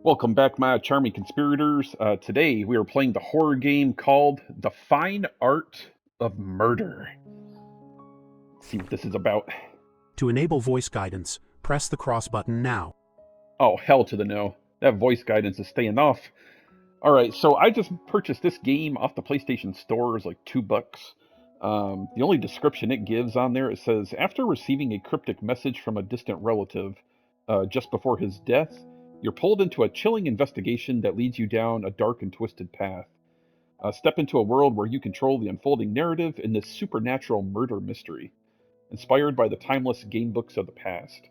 Welcome back, my charming conspirators. Today we are playing the horror game called The Fine Art of Murder. Let's see what this is about. To enable voice guidance, press the cross button now. Oh, hell to the no. That voice guidance is staying off. Alright, so I just purchased this game off the PlayStation Store. It's like $2. The only description it gives on there, it says, after receiving a cryptic message from a distant relative just before his death, you're pulled into a chilling investigation that leads you down a dark and twisted path. Step into a world where you control the unfolding narrative in this supernatural murder mystery, inspired by the timeless game books of the past.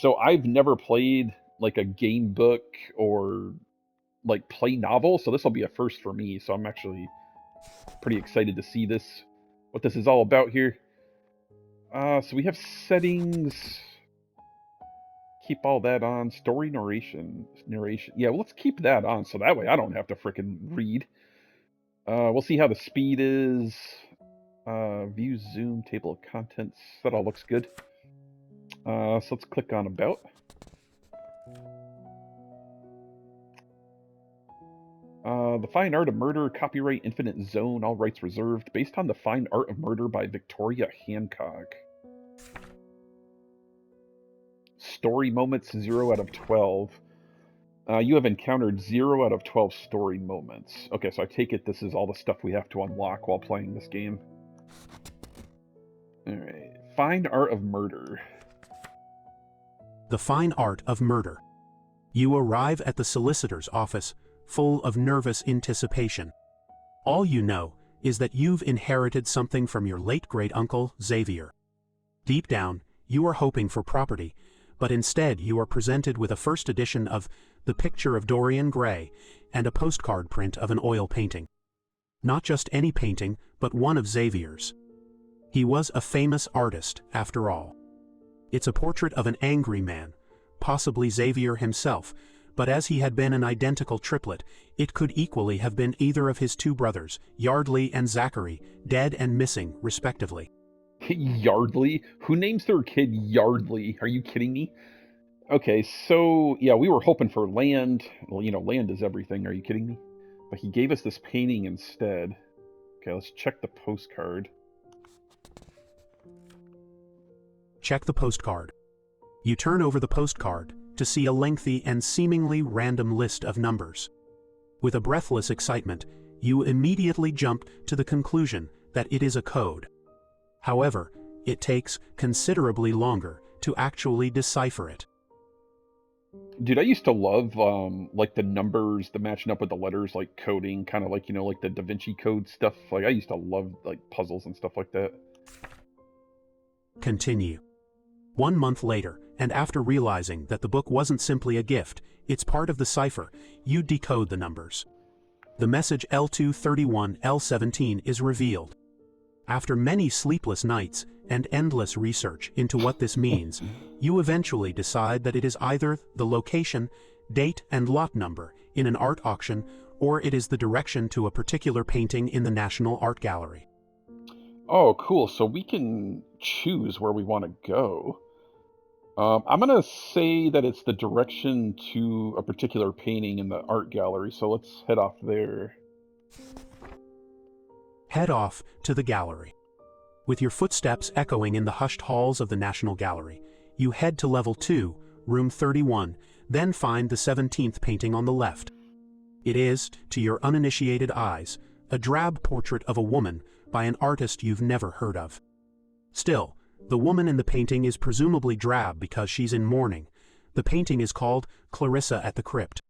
So I've never played like a game book or like play novel, so this will be a first for me. So I'm actually pretty excited to see what this is all about here. So we have settings. Keep all that on. Story narration. Yeah, well, let's keep that on so that way I don't have to frickin' read. We'll see how the speed is. View, zoom, table of contents. That all looks good. So let's click on About. The Fine Art of Murder, copyright Infinite Zone, all rights reserved, based on The Fine Art of Murder by Victoria Hancock. Story moments 0 out of 12. You have encountered 0 out of 12 story moments. Okay, so I take it this is all the stuff we have to unlock while playing this game. Alright. Fine Art of Murder. The Fine Art of Murder. You arrive at the solicitor's office, full of nervous anticipation. All you know is that you've inherited something from your late great-uncle, Xavier. Deep down, you are hoping for property, but instead you are presented with a first edition of The Picture of Dorian Gray and a postcard print of an oil painting. Not just any painting, but one of Xavier's. He was a famous artist, after all. It's a portrait of an angry man, possibly Xavier himself, but as he had been an identical triplet, it could equally have been either of his two brothers, Yardley and Zachary, dead and missing, respectively. Yardley? Who names their kid Yardley? Are you kidding me? Okay, so, yeah, we were hoping for land. Well, land is everything. Are you kidding me? But he gave us this painting instead. Okay, let's check the postcard. Check the postcard. You turn over the postcard to see a lengthy and seemingly random list of numbers. With a breathless excitement, you immediately jump to the conclusion that it is a code. However, it takes considerably longer to actually decipher it. Dude, I used to love, like, the numbers, the matching up with the letters, like, coding, kind of like, like the Da Vinci Code stuff. Like, I used to love, like, puzzles and stuff like that. Continue. 1 month later, and after realizing that the book wasn't simply a gift, it's part of the cipher, you decode the numbers. The message L231L17 is revealed. After many sleepless nights and endless research into what this means, you eventually decide that it is either the location, date, and lot number in an art auction, or it is the direction to a particular painting in the National Art Gallery. Oh, cool. So we can choose where we want to go. I'm going to say that it's the direction to a particular painting in the art gallery, so let's head off there. Head off to the gallery. With your footsteps echoing in the hushed halls of the National Gallery, you head to level 2, room 31, then find the 17th painting on the left. It is, to your uninitiated eyes, a drab portrait of a woman by an artist you've never heard of. Still, the woman in the painting is presumably drab because she's in mourning. The painting is called Clarissa at the Crypt.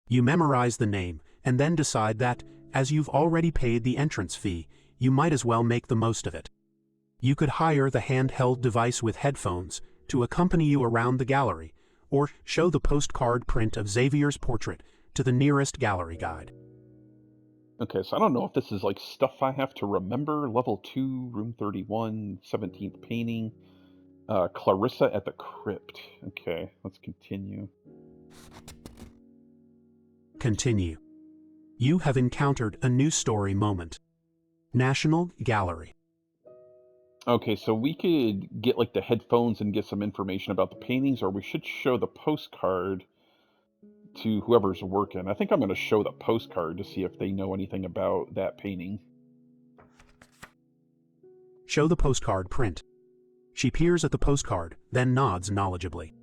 You memorize the name and then decide that, as you've already paid the entrance fee, you might as well make the most of it. You could hire the handheld device with headphones to accompany you around the gallery, or show the postcard print of Xavier's portrait to the nearest gallery guide. Okay, so I don't know if this is like stuff I have to remember. Level 2, room 31, 17th painting. Clarissa at the Crypt. Okay, let's continue. Continue. You have encountered a new story moment. National Gallery. Okay, so we could get like the headphones and get some information about the paintings, or we should show the postcard to whoever's working. I think I'm going to show the postcard to see if they know anything about that painting. Show the postcard print. She peers at the postcard, then nods knowledgeably.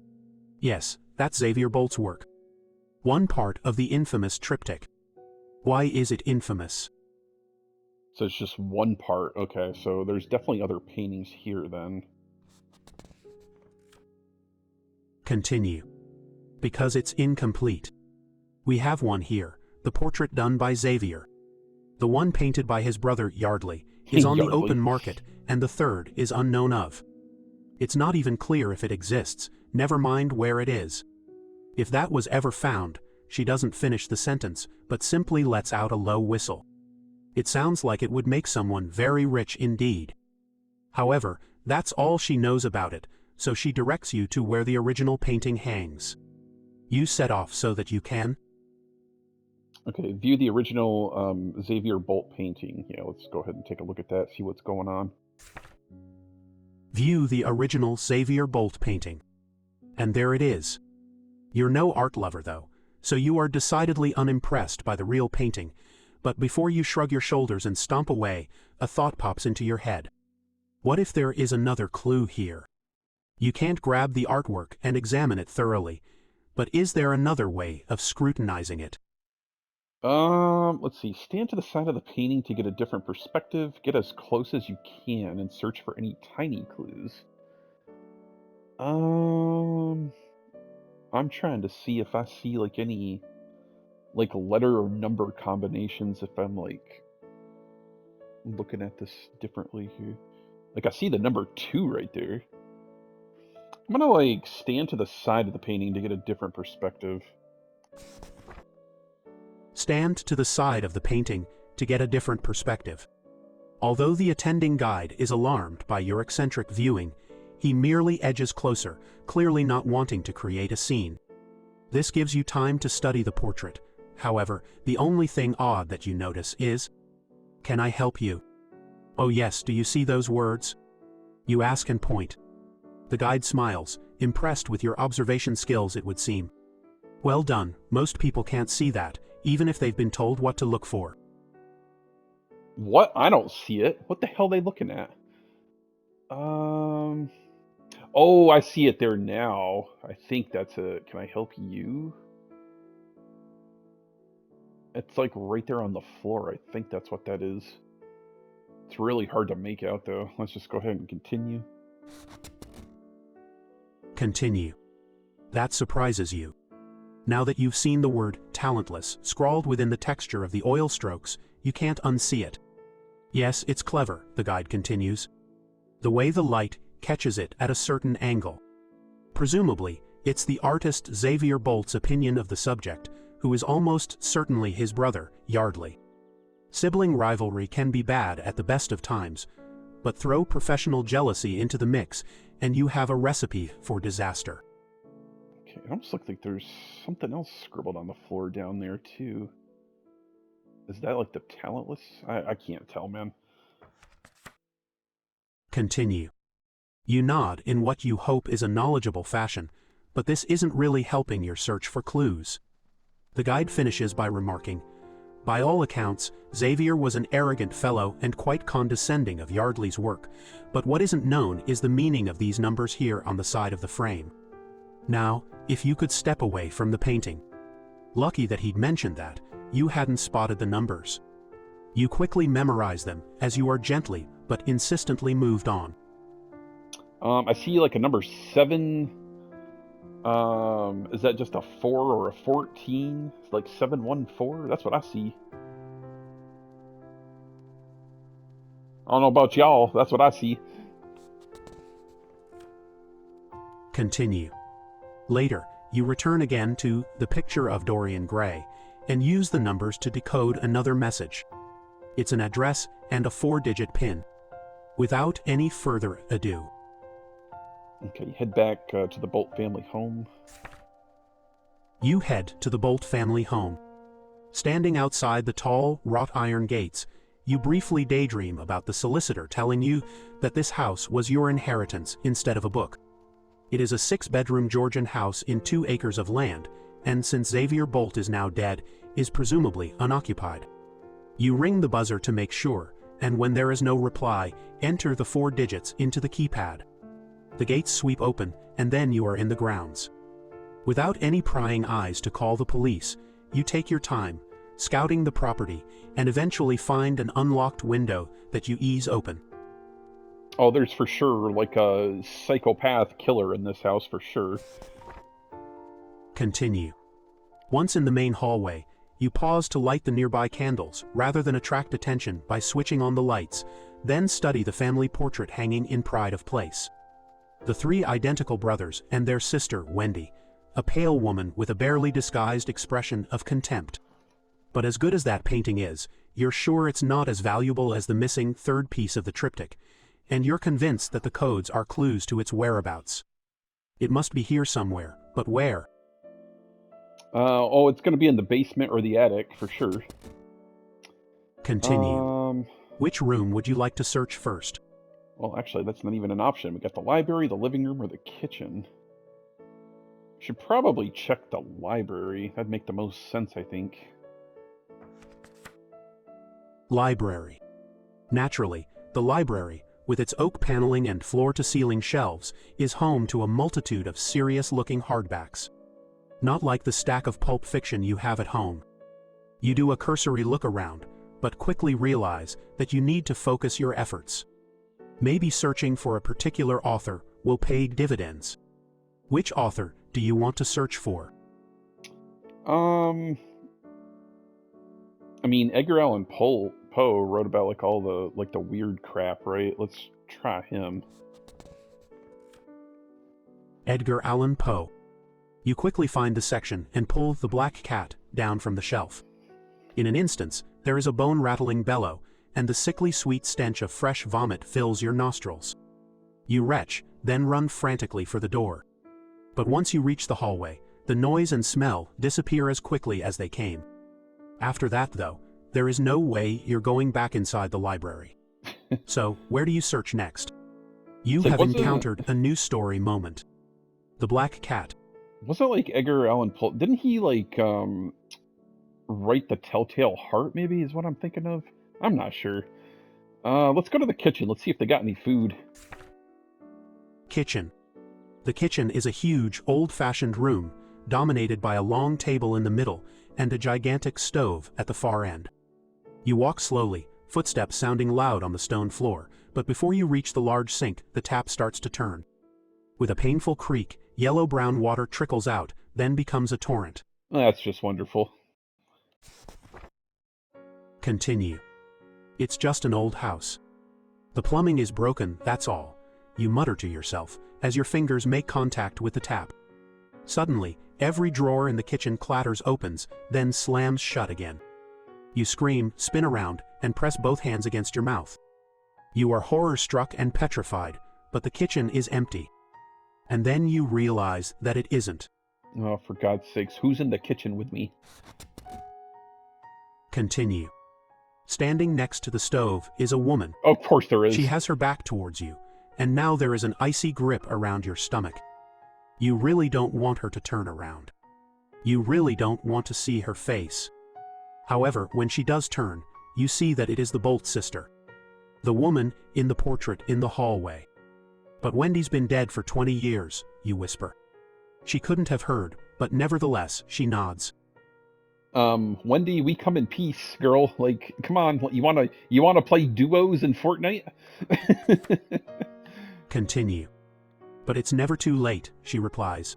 Yes, that's Xavier Bolt's work. One part of the infamous triptych. Why is it infamous? So it's just one part. Okay, so there's definitely other paintings here then. Continue. Because it's incomplete. We have one here, the portrait done by Xavier. The one painted by his brother Yardley is on the open market, and the third is unknown of. It's not even clear if it exists, never mind where it is. If that was ever found, she doesn't finish the sentence, but simply lets out a low whistle. It sounds like it would make someone very rich indeed. However, that's all she knows about it, so she directs you to where the original painting hangs. You set off so that you can. Okay, view the original Xavier Bolt painting. Yeah, let's go ahead and take a look at that, see what's going on. View the original Xavier Bolt painting. And there it is. You're no art lover though, so you are decidedly unimpressed by the real painting, but before you shrug your shoulders and stomp away, a thought pops into your head. What if there is another clue here? You can't grab the artwork and examine it thoroughly, but is there another way of scrutinizing it? Let's see. Stand to the side of the painting to get a different perspective. Get as close as you can and search for any tiny clues. I'm trying to see if I see like any like letter or number combinations if I'm like looking at this differently here. Like I see the number 2 right there. I'm gonna like stand to the side of the painting to get a different perspective. Stand to the side of the painting to get a different perspective. Although the attending guide is alarmed by your eccentric viewing, he merely edges closer, clearly not wanting to create a scene. This gives you time to study the portrait. However, the only thing odd that you notice is, "Can I help you?" "Oh yes, do you see those words?" You ask and point. The guide smiles, impressed with your observation skills it would seem. Well done, most people can't see that, even if they've been told what to look for. What? I don't see it. What the hell are they looking at? Oh, I see it there now. I think that's a, can I help you? It's like right there on the floor. I think that's what that is. It's really hard to make out though. Let's just go ahead and continue. Continue. That surprises you. Now that you've seen the word talentless scrawled within the texture of the oil strokes, you can't unsee it. Yes, it's clever, the guide continues. The way the light catches it at a certain angle. Presumably, it's the artist Xavier Bolt's opinion of the subject, who is almost certainly his brother, Yardley. Sibling rivalry can be bad at the best of times, but throw professional jealousy into the mix and you have a recipe for disaster. Okay, it almost looks like there's something else scribbled on the floor down there too. Is that like the talentless? I can't tell, man. Continue. You nod in what you hope is a knowledgeable fashion, but this isn't really helping your search for clues. The guide finishes by remarking, "By all accounts, Xavier was an arrogant fellow and quite condescending of Yardley's work, but what isn't known is the meaning of these numbers here on the side of the frame. Now, if you could step away from the painting." Lucky that he'd mentioned that, you hadn't spotted the numbers. You quickly memorize them as you are gently but insistently moved on. I see like a number 7. Is that just a 4 or a 14? It's like 714? That's what I see. I don't know about y'all, that's what I see. Continue. Later, you return again to the picture of Dorian Gray and use the numbers to decode another message. It's an address and a 4-digit PIN. Without any further ado. Okay, head back to the Bolt family home. You head to the Bolt family home. Standing outside the tall, wrought iron gates, you briefly daydream about the solicitor telling you that this house was your inheritance instead of a book. It is a 6-bedroom Georgian house in 2 acres of land, and since Xavier Bolt is now dead, is presumably unoccupied. You ring the buzzer to make sure, and when there is no reply, enter the 4 digits into the keypad. The gates sweep open, and then you are in the grounds. Without any prying eyes to call the police, you take your time, scouting the property, and eventually find an unlocked window that you ease open. Oh, there's for sure like a psychopath killer in this house for sure. Continue. Once in the main hallway, you pause to light the nearby candles rather than attract attention by switching on the lights, then study the family portrait hanging in pride of place. The 3 identical brothers and their sister, Wendy, a pale woman with a barely disguised expression of contempt. But as good as that painting is, you're sure it's not as valuable as the missing 3rd piece of the triptych, and you're convinced that the codes are clues to its whereabouts. It must be here somewhere, but where? Oh, it's going to be in the basement or the attic for sure. Continue. Which room would you like to search first? Well, actually, that's not even an option. We got the library, the living room, or the kitchen. Should probably check the library. That'd make the most sense, I think. Library. Naturally, the library, with its oak paneling and floor-to-ceiling shelves, is home to a multitude of serious-looking hardbacks. Not like the stack of pulp fiction you have at home. You do a cursory look around, but quickly realize that you need to focus your efforts. Maybe searching for a particular author will pay dividends. Which author do you want to search for? I mean, Edgar Allan Poe wrote about like all the weird crap, right? Let's try him. Edgar Allan Poe. You quickly find the section and pull The Black Cat down from the shelf. In an instant, there is a bone-rattling bellow, and the sickly sweet stench of fresh vomit fills your nostrils. You retch, then run frantically for the door. But once you reach the hallway, the noise and smell disappear as quickly as they came. After that, though, there is no way you're going back inside the library. So, where do you search next? You have encountered a news story moment. The Black Cat. Wasn't like Edgar Allan Poe? Didn't he like write The Telltale Heart? Maybe is what I'm thinking of. I'm not sure. Let's go to the kitchen. Let's see if they got any food. Kitchen. The kitchen is a huge, old-fashioned room, dominated by a long table in the middle and a gigantic stove at the far end. You walk slowly, footsteps sounding loud on the stone floor, but before you reach the large sink, the tap starts to turn. With a painful creak, yellow-brown water trickles out, then becomes a torrent. That's just wonderful. Continue. It's just an old house. The plumbing is broken, that's all, you mutter to yourself, as your fingers make contact with the tap. Suddenly, every drawer in the kitchen clatters opens, then slams shut again. You scream, spin around, and press both hands against your mouth. You are horror-struck and petrified, but the kitchen is empty. And then you realize that it isn't. Oh, for God's sakes, who's in the kitchen with me? Continue. Standing next to the stove is a woman. Oh, of course there is. She has her back towards you, and now there is an icy grip around your stomach. You really don't want her to turn around. You really don't want to see her face. However, when she does turn, you see that it is the Bolt sister. The woman in the portrait in the hallway. But Wendy's been dead for 20 years, you whisper. She couldn't have heard, but nevertheless, she nods. Wendy, we come in peace, girl. Like, come on, you wanna play duos in Fortnite? Continue. But it's never too late, she replies.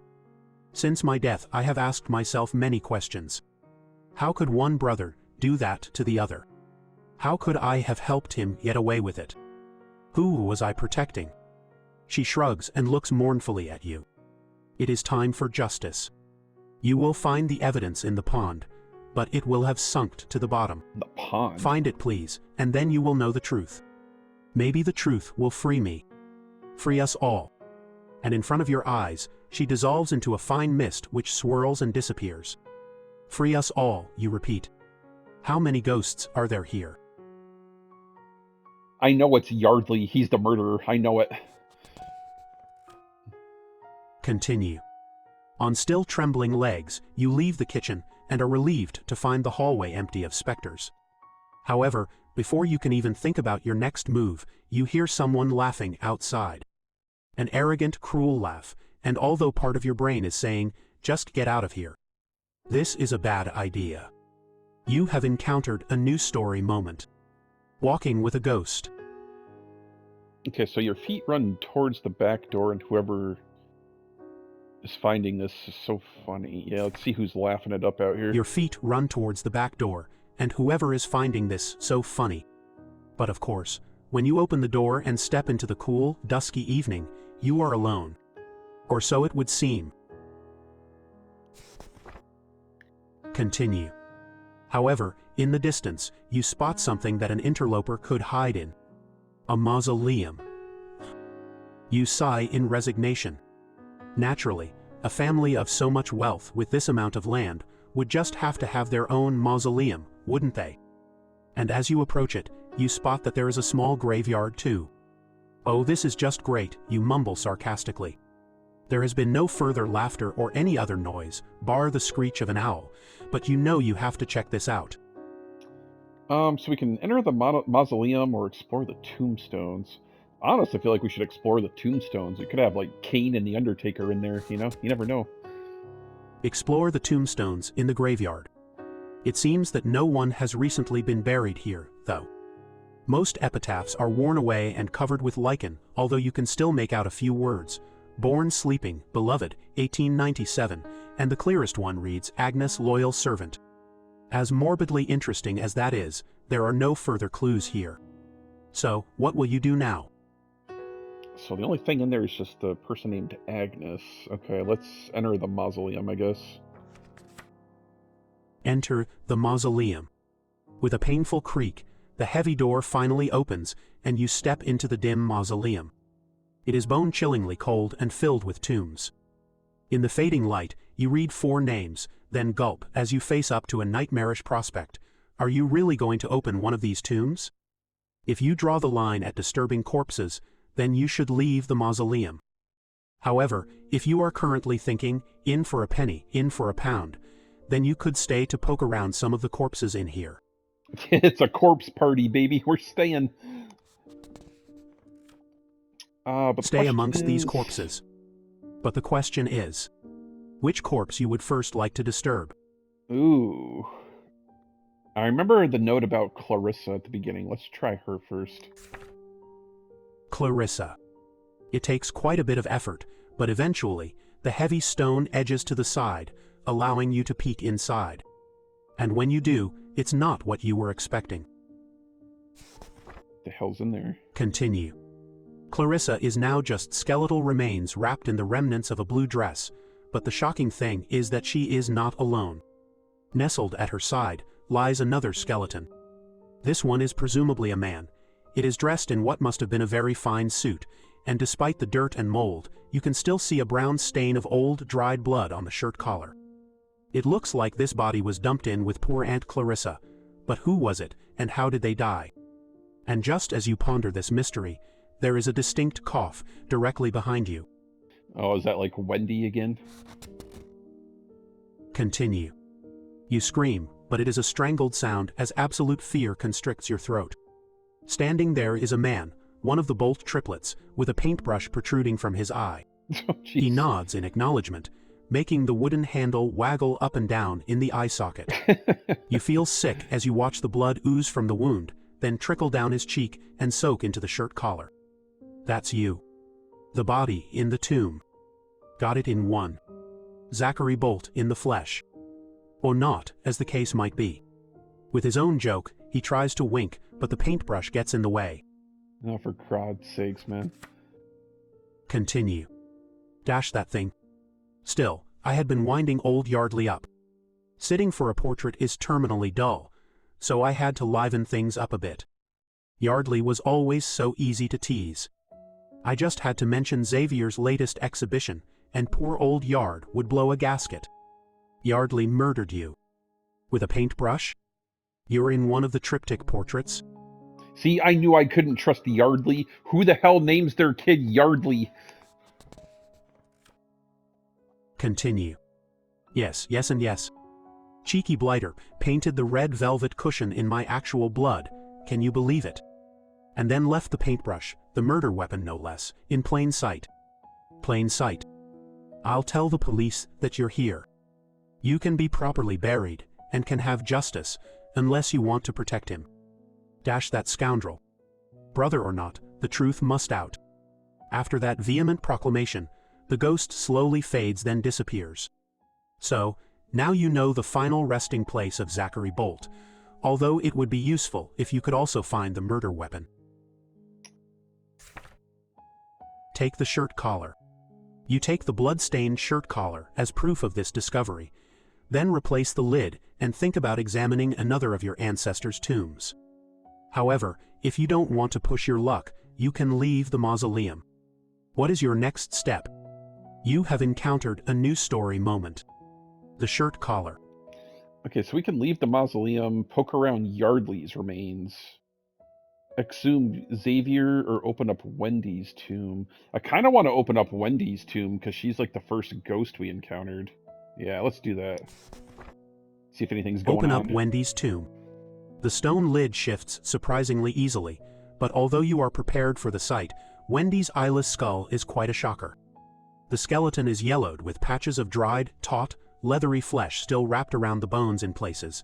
Since my death, I have asked myself many questions. How could one brother do that to the other? How could I have helped him get away with it? Who was I protecting? She shrugs and looks mournfully at you. It is time for justice. You will find the evidence in the pond, but it will have sunk to the bottom. The pond? Find it, please, and then you will know the truth. Maybe the truth will free me. Free us all. And in front of your eyes, she dissolves into a fine mist which swirls and disappears. Free us all, you repeat. How many ghosts are there here? I know it's Yardley. He's the murderer. I know it. Continue. On still trembling legs, you leave the kitchen and are relieved to find the hallway empty of specters. However, before you can even think about your next move, you hear someone laughing outside. An arrogant, cruel laugh, and although part of your brain is saying, "Just get out of here," this is a bad idea. You have encountered a new story moment. Walking with a ghost. Okay, so your feet run towards the back door, and whoever is finding this is so funny. Yeah, let's see who's laughing it up out here. Your feet run towards the back door, and whoever is finding this so funny. But of course, when you open the door and step into the cool, dusky evening, you are alone. Or so it would seem. Continue. However, in the distance, you spot something that an interloper could hide in. A mausoleum. You sigh in resignation. Naturally, a family of so much wealth with this amount of land would just have to have their own mausoleum, wouldn't they? And as you approach it, you spot that there is a small graveyard too. "Oh, this is just great," you mumble sarcastically. There has been no further laughter or any other noise, bar the screech of an owl, but you know you have to check this out. So we can enter the mausoleum or explore the tombstones. Honestly, I feel like we should explore the tombstones. We could have, like, Kane and the Undertaker in there, you know? You never know. Explore the tombstones in the graveyard. It seems that no one has recently been buried here, though. Most epitaphs are worn away and covered with lichen, although you can still make out a few words. "Born sleeping, beloved, 1897, and the clearest one reads, "Agnes, loyal servant." As morbidly interesting as that is, there are no further clues here. So, what will you do now? So the only thing in there is just a person named Agnes. Okay, let's enter the mausoleum, I guess. Enter the mausoleum. With a painful creak, the heavy door finally opens, and you step into the dim mausoleum. It is bone-chillingly cold and filled with tombs. In the fading light, you read 4 names, then gulp as you face up to a nightmarish prospect. Are you really going to open one of these tombs? If you draw the line at disturbing corpses, then you should leave the mausoleum. However, if you are currently thinking, in for a penny, in for a pound, then you could stay to poke around some of the corpses in here. It's a corpse party, baby. We're staying. But Stay amongst these corpses. But the question is, which corpse you would first like to disturb? Ooh. I remember the note about Clarissa at the beginning. Let's try her first. Clarissa. It takes quite a bit of effort, but eventually, the heavy stone edges to the side, allowing you to peek inside. And when you do, it's not what you were expecting. The hell's in there? Continue. Clarissa is now just skeletal remains wrapped in the remnants of a blue dress, but the shocking thing is that she is not alone. Nestled at her side lies another skeleton. This one is presumably a man. It is dressed in what must have been a very fine suit, and despite the dirt and mold, you can still see a brown stain of old, dried blood on the shirt collar. It looks like this body was dumped in with poor Aunt Clarissa, but who was it, and how did they die? And just as you ponder this mystery, there is a distinct cough directly behind you. Oh, is that like Wendy again? Continue. You scream, but it is a strangled sound as absolute fear constricts your throat. Standing there is a man, one of the Bolt triplets, with a paintbrush protruding from his eye. Oh, He nods in acknowledgement, making the wooden handle waggle up and down in the eye socket. You feel sick as you watch the blood ooze from the wound, then trickle down his cheek and soak into the shirt collar. That's you. The body in the tomb. Got it in one. Zachary Bolt in the flesh. Or not, as the case might be. With his own joke, he tries to wink, but the paintbrush gets in the way. Oh, for God's sakes, man. Continue. Dash that thing. Still, I had been winding old Yardley up. Sitting for a portrait is terminally dull, so I had to liven things up a bit. Yardley was always so easy to tease. I just had to mention Xavier's latest exhibition, and poor old Yard would blow a gasket. Yardley murdered you. With a paintbrush? You're in one of the triptych portraits? See, I knew I couldn't trust Yardley. Who the hell names their kid Yardley? Continue. Yes, yes and yes. Cheeky blighter painted the red velvet cushion in my actual blood, can you believe it? And then left the paintbrush, the murder weapon no less, in plain sight. Plain sight. I'll tell the police that you're here. You can be properly buried, and can have justice, unless you want to protect him. Dash that scoundrel. Brother or not, the truth must out. After that vehement proclamation, the ghost slowly fades then disappears. So, now you know the final resting place of Zachary Bolt, although it would be useful if you could also find the murder weapon. Take the shirt collar. You take the blood-stained shirt collar as proof of this discovery, then replace the lid and think about examining another of your ancestors' tombs. However, if you don't want to push your luck, you can leave the mausoleum. What is your next step? You have encountered a new story moment. The shirt collar. Okay, so we can leave the mausoleum, poke around Yardley's remains, exhume Xavier, or open up Wendy's tomb. I kind of want to open up Wendy's tomb because she's like the first ghost we encountered. Yeah, let's do that. See if anything's going Open on. up Wendy's tomb. The stone lid shifts surprisingly easily, but although you are prepared for the sight, Wendy's eyeless skull is quite a shocker. The skeleton is yellowed with patches of dried, taut, leathery flesh still wrapped around the bones in places.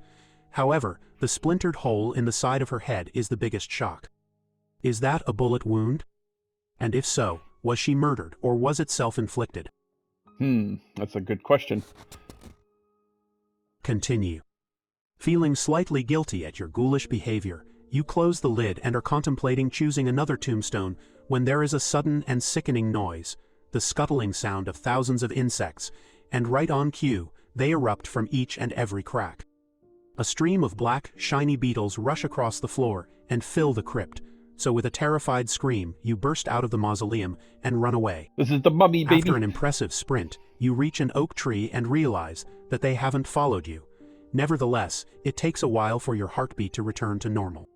However, the splintered hole in the side of her head is the biggest shock. Is that a bullet wound? And if so, was she murdered or was it self-inflicted? That's a good question. Continue. Feeling slightly guilty at your ghoulish behavior, you close the lid and are contemplating choosing another tombstone when there is a sudden and sickening noise, the scuttling sound of thousands of insects, and right on cue, they erupt from each and every crack. A stream of black, shiny beetles rush across the floor and fill the crypt, so with a terrified scream, you burst out of the mausoleum and run away. This is the mummy, baby. After an impressive sprint, you reach an oak tree and realize that they haven't followed you. Nevertheless, it takes a while for your heartbeat to return to normal.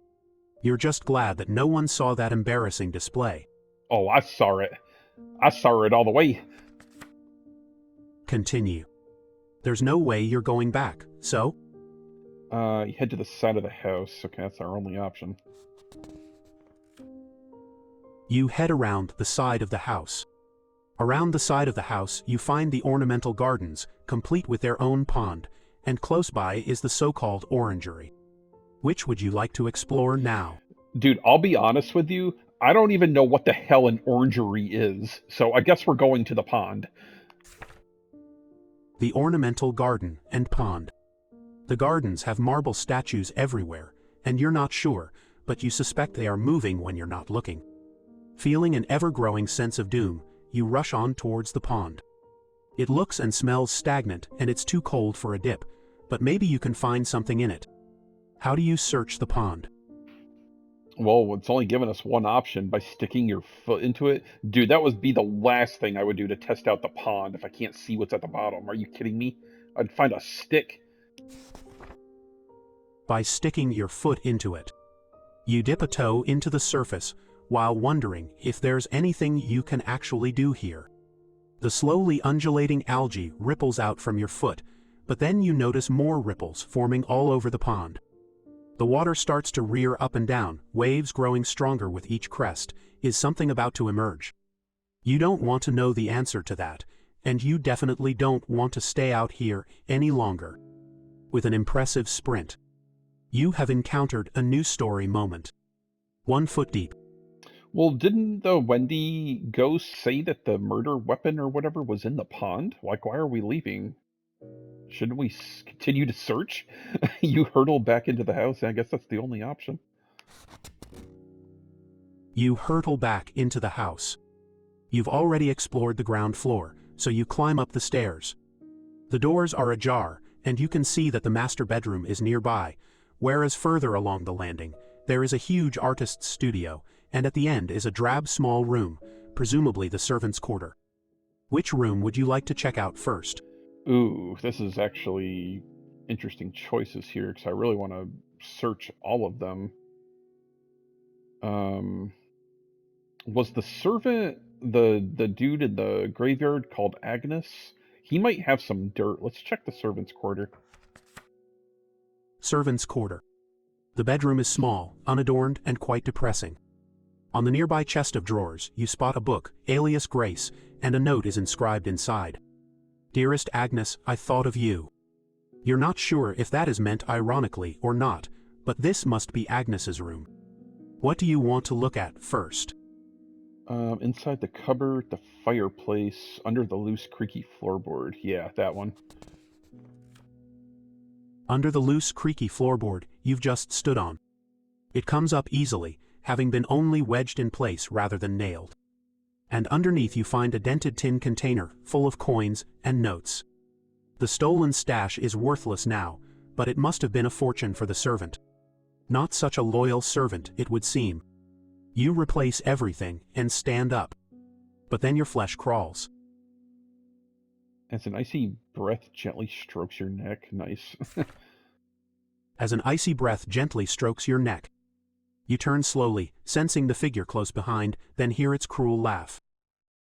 You're just glad that no one saw that embarrassing display. Oh, I saw it. I saw it all the way. Continue. There's no way you're going back, so? You head to the side of the house. Okay, that's our only option. You head around the side of the house. Around the side of the house, you find the ornamental gardens, complete with their own pond, and close by is the so-called orangery. Which would you like to explore now? Dude, I'll be honest with you. I don't even know what the hell an orangery is, so I guess we're going to the pond. The ornamental garden and pond. The gardens have marble statues everywhere, and you're not sure, but you suspect they are moving when you're not looking. Feeling an ever-growing sense of doom, you rush on towards the pond. It looks and smells stagnant, and it's too cold for a dip, but maybe you can find something in it. How do you search the pond? Well, it's only given us one option, by sticking your foot into it. Dude, that would be the last thing I would do to test out the pond if I can't see what's at the bottom. Are you kidding me? I'd find a stick. By sticking your foot into it. You dip a toe into the surface, while wondering if there's anything you can actually do here. The slowly undulating algae ripples out from your foot, but then you notice more ripples forming all over the pond. The water starts to rear up and down, waves growing stronger with each crest. Is something about to emerge? You don't want to know the answer to that, and you definitely don't want to stay out here any longer. With an impressive sprint, you have encountered a new story moment. 1 foot deep. Well, didn't the Wendy ghost say that the murder weapon or whatever was in the pond? Like, why are we leaving? Shouldn't we continue to search? You hurtle back into the house. I guess that's the only option. You hurtle back into the house. You've already explored the ground floor, so you climb up the stairs. The doors are ajar, and you can see that the master bedroom is nearby, whereas further along the landing, there is a huge artist's studio, and at the end is a drab small room, presumably the servant's quarter. Which room would you like to check out first? Ooh, this is actually interesting choices here, because I really want to search all of them. Was the servant the dude in the graveyard called Agnes? He might have some dirt. Let's check the servant's quarter. Servant's quarter. The bedroom is small, unadorned, and quite depressing. On the nearby chest of drawers, you spot a book, alias Grace, and a note is inscribed inside. Dearest Agnes, I thought of you. You're not sure if that is meant ironically or not, but this must be Agnes's room. What do you want to look at first? Inside the cupboard, the fireplace, under the loose, creaky floorboard. Yeah, that one. Under the loose, creaky floorboard you've just stood on. It comes up easily, having been only wedged in place rather than nailed. And underneath you find a dented tin container full of coins and notes. The stolen stash is worthless now, but it must have been a fortune for the servant. Not such a loyal servant, it would seem. You replace everything and stand up. But then your flesh crawls. As an icy breath gently strokes your neck. Nice. As an icy breath gently strokes your neck. You turn slowly, sensing the figure close behind, then hear its cruel laugh.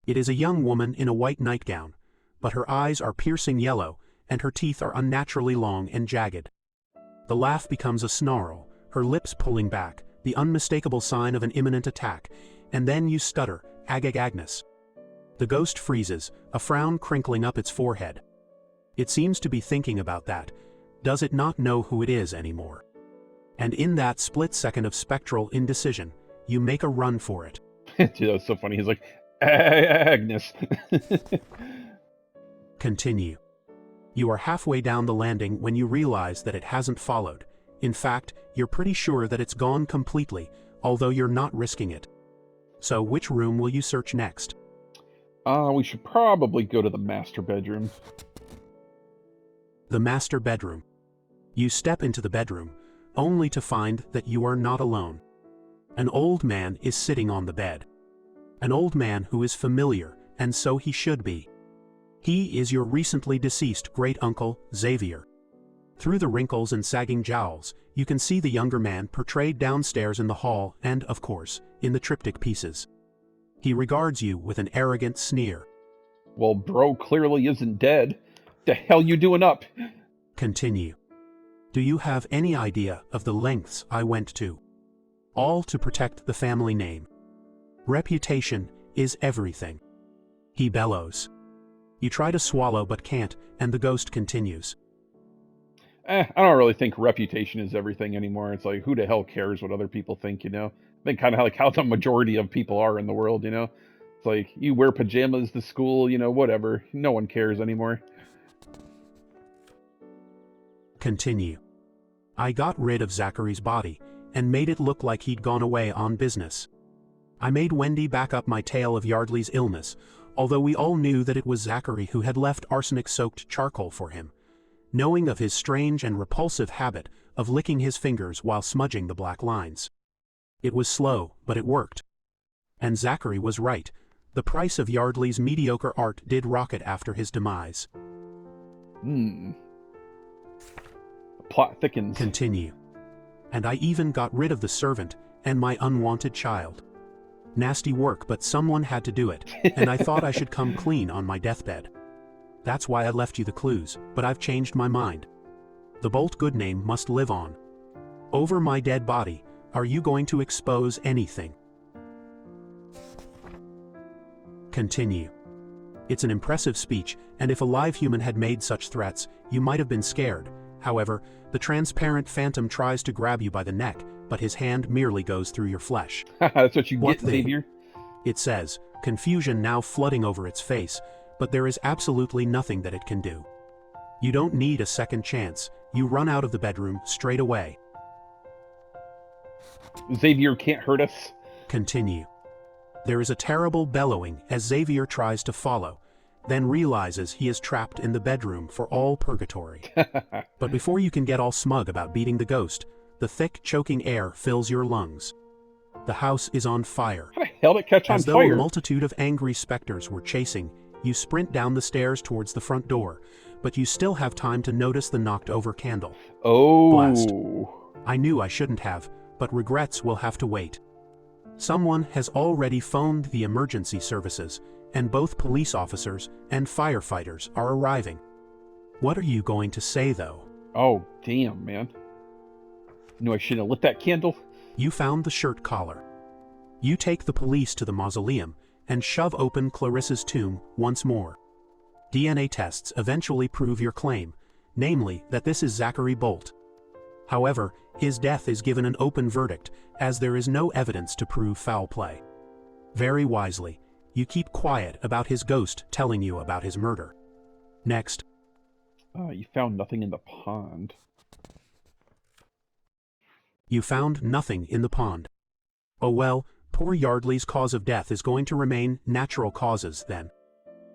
It is a young woman in a white nightgown, but her eyes are piercing yellow, and her teeth are unnaturally long and jagged. The laugh becomes a snarl, her lips pulling back, the unmistakable sign of an imminent attack, and then you stutter, Agnes. The ghost freezes, a frown crinkling up its forehead. It seems to be thinking about that. Does it not know who it is anymore? And in that split second of spectral indecision, you make a run for it. Dude, that's so funny. He's like, Agnes. Continue. You are halfway down the landing when you realize that it hasn't followed. In fact, you're pretty sure that it's gone completely, although you're not risking it. So which room will you search next? We should probably go to the master bedroom. The master bedroom. You step into the bedroom, only to find that you are not alone. An old man is sitting on the bed. An old man who is familiar, and so he should be. He is your recently deceased great-uncle, Xavier. Through the wrinkles and sagging jowls, you can see the younger man portrayed downstairs in the hall and, of course, in the triptych pieces. He regards you with an arrogant sneer. Well, bro clearly isn't dead. The hell you doing up? Continue. Do you have any idea of the lengths I went to? All to protect the family name. Reputation is everything. He bellows. You try to swallow but can't, and the ghost continues. I don't really think reputation is everything anymore. It's like, who the hell cares what other people think, you know? I think kind of like how the majority of people are in the world, you know? It's like, you wear pajamas to school, you know, whatever. No one cares anymore. Continue. I got rid of Zachary's body, and made it look like he'd gone away on business. I made Wendy back up my tale of Yardley's illness, although we all knew that it was Zachary who had left arsenic-soaked charcoal for him, knowing of his strange and repulsive habit of licking his fingers while smudging the black lines. It was slow, but it worked. And Zachary was right. The price of Yardley's mediocre art did rocket after his demise. The plot thickens. Continue. And I even got rid of the servant and my unwanted child. Nasty work, but someone had to do it, and I thought I should come clean on my deathbed. That's why I left you the clues, but I've changed my mind. The Bolt good name must live on. Over my dead body, are you going to expose anything? Continue. It's an impressive speech, and if a live human had made such threats, you might have been scared. However, the transparent phantom tries to grab you by the neck, but his hand merely goes through your flesh. That's what you get, Xavier. It says, confusion now flooding over its face, but there is absolutely nothing that it can do. You don't need a second chance. You run out of the bedroom straight away. Xavier can't hurt us. Continue. There is a terrible bellowing as Xavier tries to follow, then realizes he is trapped in the bedroom for all purgatory. But before you can get all smug about beating the ghost, the thick, choking air fills your lungs. The house is on fire. How the hell did it catch on As though fire? a multitude of angry specters were chasing, you sprint down the stairs towards the front door, but you still have time to notice the knocked-over candle. Oh. Blast. I knew I shouldn't have, but regrets will have to wait. Someone has already phoned the emergency services, and both police officers and firefighters are arriving. What are you going to say, though? Oh, damn, man. Knew I shouldn't have lit that candle. You found the shirt collar. You take the police to the mausoleum and shove open Clarissa's tomb once more. DNA tests eventually prove your claim, namely that this is Zachary Bolt. However, his death is given an open verdict, as there is no evidence to prove foul play. Very wisely, you keep quiet about his ghost telling you about his murder. Next. You found nothing in the pond. You found nothing in the pond. Oh well, poor Yardley's cause of death is going to remain natural causes then.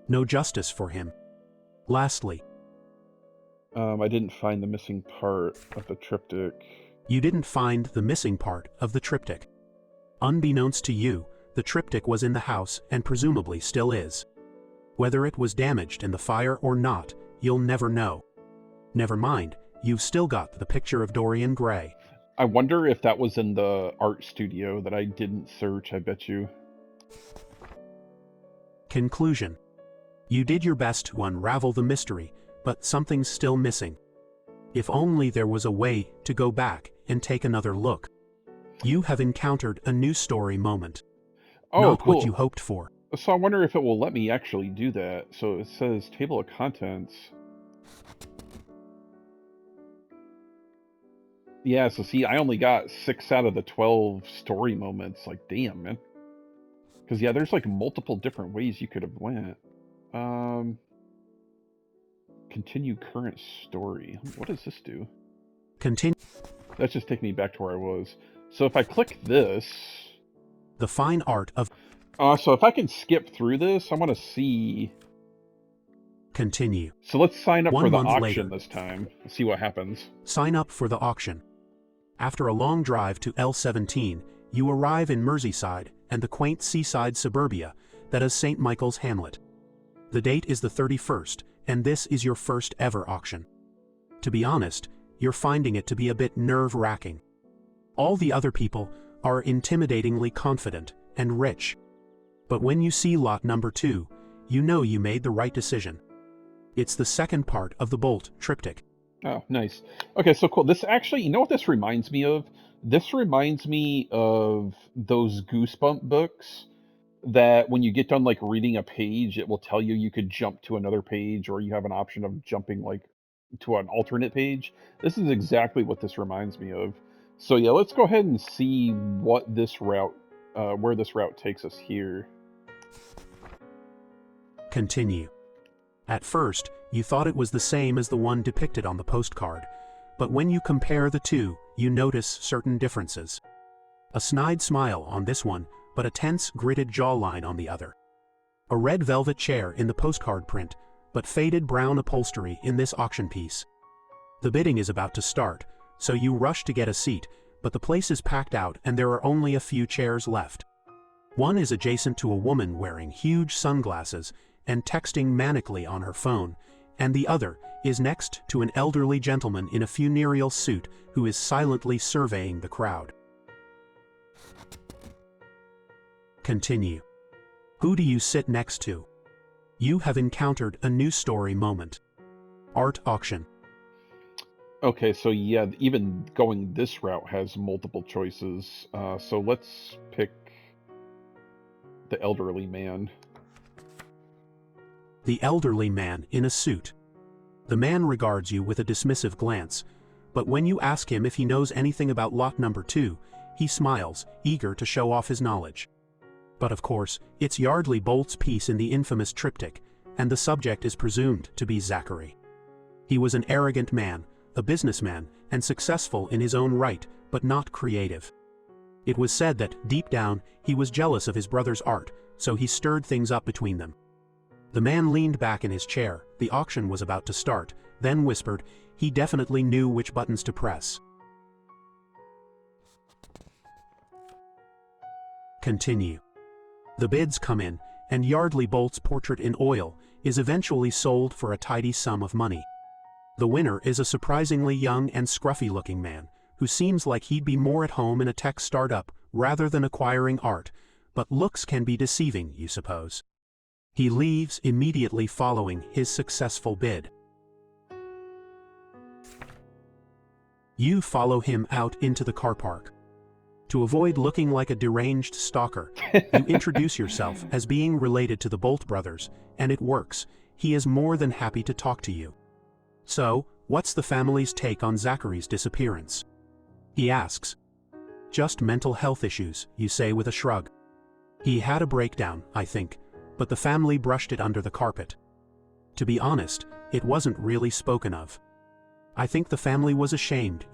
No justice for him. Lastly. I didn't find the missing part of the triptych. You didn't find the missing part of the triptych. Unbeknownst to you, the triptych was in the house and presumably still is. Whether it was damaged in the fire or not, you'll never know. Never mind, you've still got the picture of Dorian Gray. I wonder if that was in the art studio that I didn't search, I bet you. Conclusion. You did your best to unravel the mystery, but something's still missing. If only there was a way to go back and take another look. You have encountered a new story moment. Oh, not cool. what you hoped for. So I wonder if it will let me actually do that. So it says table of contents. Yeah, so see, I only got 6 out of the 12 story moments. Like, damn, man. Because, yeah, there's, like, multiple different ways you could have went. Continue current story. What does this do? Continue. That's just taking me back to where I was. So if I click this... The fine art of... so if I can skip through this, I want to see... Continue. So let's sign up for the auction later. this time. See what happens. Sign up for the auction. After a long drive to L17, you arrive in Merseyside and the quaint seaside suburbia that is St. Michael's Hamlet. The date is the 31st, and this is your first ever auction. To be honest, you're finding it to be a bit nerve-wracking. All the other people are intimidatingly confident and rich. But when you see lot number 2, you know you made the right decision. It's the second part of the Bolt triptych. Oh, nice. Okay, so cool. This actually, you know what this reminds me of? This reminds me of those Goosebump books that when you get done, like, reading a page, it will tell you you could jump to another page, or you have an option of jumping, like, to an alternate page. This is exactly what this reminds me of. So, yeah, let's go ahead and see what this route, where this route takes us here. Continue. At first, you thought it was the same as the one depicted on the postcard, but when you compare the two, you notice certain differences. A snide smile on this one, but a tense, gritted jawline on the other. A red velvet chair in the postcard print, but faded brown upholstery in this auction piece. The bidding is about to start, so you rush to get a seat, but the place is packed out and there are only a few chairs left. One is adjacent to a woman wearing huge sunglasses and texting manically on her phone, and the other is next to an elderly gentleman in a funereal suit who is silently surveying the crowd. Continue. Who do you sit next to? You have encountered a new story moment. Art auction. Okay, so yeah, even going this route has multiple choices. So let's pick the elderly man. The elderly man in a suit. The man regards you with a dismissive glance, but when you ask him if he knows anything about lot number 2, he smiles, eager to show off his knowledge. But of course, it's Yardley Bolt's piece in the infamous triptych, and the subject is presumed to be Zachary. He was an arrogant man, a businessman, and successful in his own right, but not creative. It was said that, deep down, he was jealous of his brother's art, so he stirred things up between them. The man leaned back in his chair, the auction was about to start, then whispered, he definitely knew which buttons to press. Continue. The bids come in, and Yardley Bolt's portrait in oil is eventually sold for a tidy sum of money. The winner is a surprisingly young and scruffy-looking man, who seems like he'd be more at home in a tech startup rather than acquiring art, but looks can be deceiving, you suppose. He leaves immediately following his successful bid. You follow him out into the car park. To avoid looking like a deranged stalker, you introduce yourself as being related to the Bolt brothers, and it works. He is more than happy to talk to you. So, what's the family's take on Zachary's disappearance? He asks. Just mental health issues, you say with a shrug. He had a breakdown, I think, but the family brushed it under the carpet. To be honest, it wasn't really spoken of. I think the family was ashamed,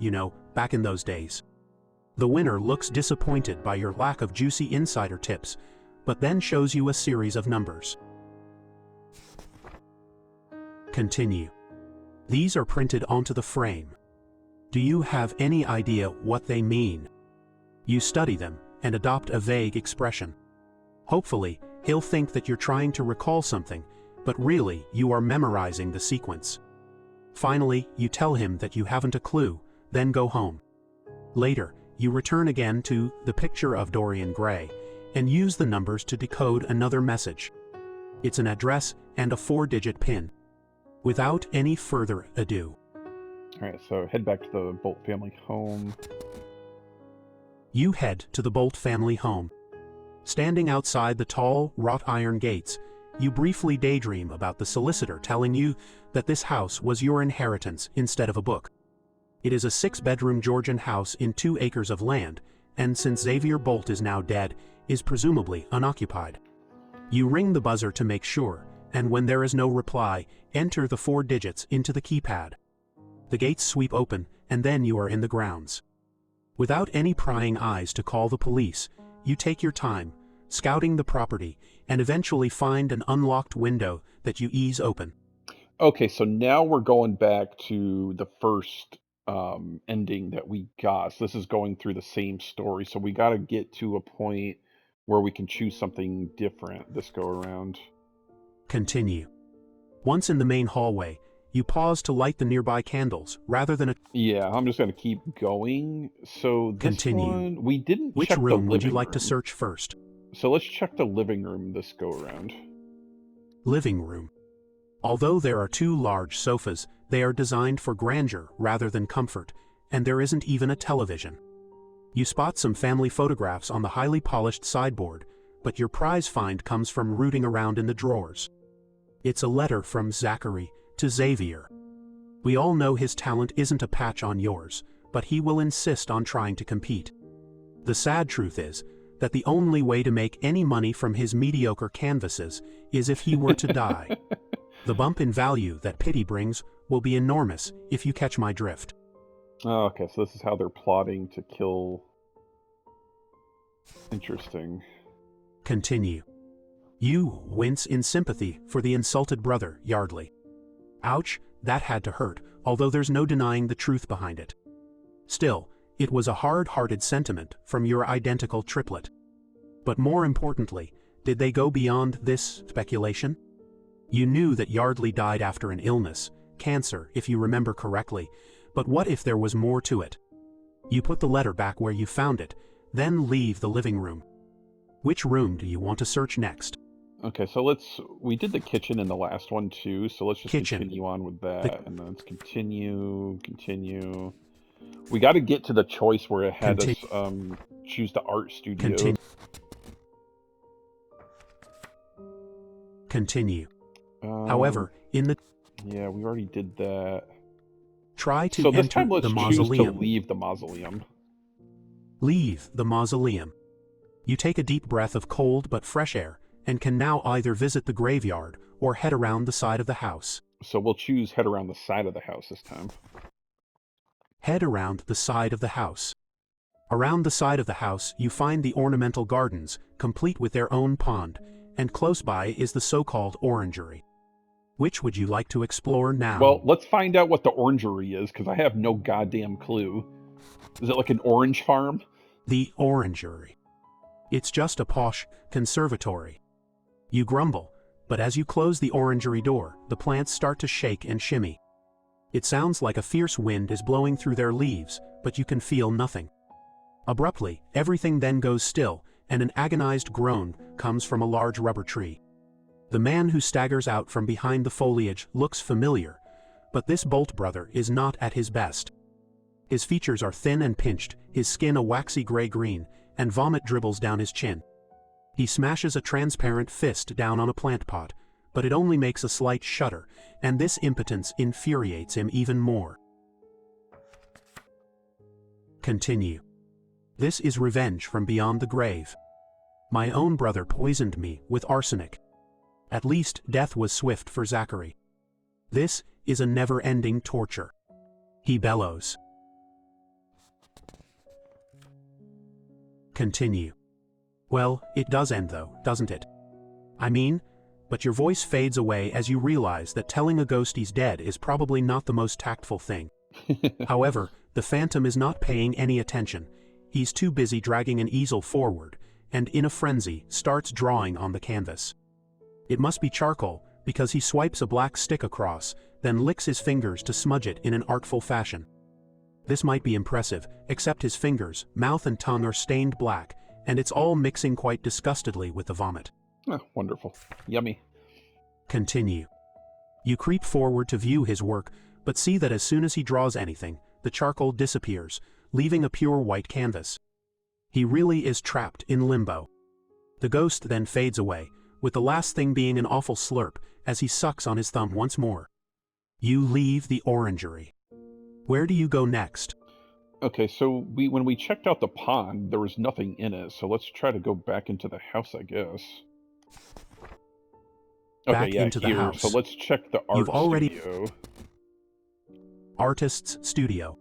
back in those days. The winner looks disappointed by your lack of juicy insider tips, but then shows you a series of numbers. Continue. These are printed onto the frame. Do you have any idea what they mean? You study them and adopt a vague expression. Hopefully, he'll think that you're trying to recall something, but really you are memorizing the sequence. Finally, you tell him that you haven't a clue, then go home. Later, you return again to the picture of Dorian Gray and use the numbers to decode another message. It's an address and a 4-digit PIN. Without any further ado. Alright, so head back to the Bolt family home. You head to the Bolt family home. Standing outside the tall, wrought iron gates, you briefly daydream about the solicitor telling you that this house was your inheritance instead of a book. It is a 6-bedroom Georgian house in 2 acres of land, and since Xavier Bolt is now dead, is presumably unoccupied. You ring the buzzer to make sure, and when there is no reply, enter the 4 digits into the keypad. The gates sweep open, and then you are in the grounds. Without any prying eyes to call the police, you take your time, scouting the property, and eventually find an unlocked window that you ease open. Okay, so now we're going back to the first ending that we got. So this is going through the same story. So we got to get to a point where we can choose something different this go around. Continue. Once in the main hallway, you pause to light the nearby candles rather than a... Yeah, I'm just going to keep going. So this Continue. one, we didn't Which check the room would you living like to room. search first? So let's check the living room this go around. Living room. Although there are 2 large sofas, they are designed for grandeur rather than comfort, and there isn't even a television. You spot some family photographs on the highly polished sideboard, but your prize find comes from rooting around in the drawers. It's a letter from Zachary to Xavier. We all know his talent isn't a patch on yours, but he will insist on trying to compete. The sad truth is that the only way to make any money from his mediocre canvases is if he were to die. The bump in value that pity brings will be enormous if you catch my drift. Oh, okay, so this is how they're plotting to kill. Interesting. Continue. You wince in sympathy for the insulted brother, Yardley. Ouch, that had to hurt, although there's no denying the truth behind it. Still, it was a hard-hearted sentiment from your identical triplet. But more importantly, did they go beyond this speculation? You knew that Yardley died after an illness, cancer if you remember correctly, but what if there was more to it? You put the letter back where you found it, then leave the living room. Which room do you want to search next? Okay, so we did the kitchen in the last one too, so let's just Kitchen. continue on with that, and then let's continue. We got to get to the choice where it had us choose the art studio. Continue. However, in the... Yeah, we already did that. Try to so this enter time let's the choose mausoleum. to leave the mausoleum. Leave the mausoleum. You take a deep breath of cold but fresh air, and can now either visit the graveyard or head around the side of the house. So we'll choose head around the side of the house this time. Head around the side of the house. Around the side of the house you find the ornamental gardens, complete with their own pond, and close by is the so-called orangery. Which would you like to explore now? Well, let's find out what the orangery is, because I have no goddamn clue. Is it like an orange farm? The orangery. It's just a posh conservatory. You grumble, but as you close the orangery door, the plants start to shake and shimmy. It sounds like a fierce wind is blowing through their leaves, but you can feel nothing. Abruptly, everything then goes still, and an agonized groan comes from a large rubber tree. The man who staggers out from behind the foliage looks familiar, but this Bolt brother is not at his best. His features are thin and pinched, his skin a waxy gray-green, and vomit dribbles down his chin. He smashes a transparent fist down on a plant pot, but it only makes a slight shudder, and this impotence infuriates him even more. Continue. This is revenge from beyond the grave. My own brother poisoned me with arsenic. At least death was swift for Zachary. This is a never-ending torture. He bellows. Continue. Well, it does end though, doesn't it? I mean, but your voice fades away as you realize that telling a ghost he's dead is probably not the most tactful thing. However, the phantom is not paying any attention. He's too busy dragging an easel forward, and in a frenzy, starts drawing on the canvas. It must be charcoal, because he swipes a black stick across, then licks his fingers to smudge it in an artful fashion. This might be impressive, except his fingers, mouth and tongue are stained black, and it's all mixing quite disgustedly with the vomit. Oh, wonderful. Yummy. Continue. You creep forward to view his work, but see that as soon as he draws anything, the charcoal disappears, leaving a pure white canvas. He really is trapped in limbo. The ghost then fades away, with the last thing being an awful slurp as he sucks on his thumb once more. You leave the orangery. Where do you go next? Okay, so when we checked out the pond, there was nothing in it, so let's try to go back into the house, I guess. Okay, Back yeah, into the here. house. So let's check the art studio. Artist's studio.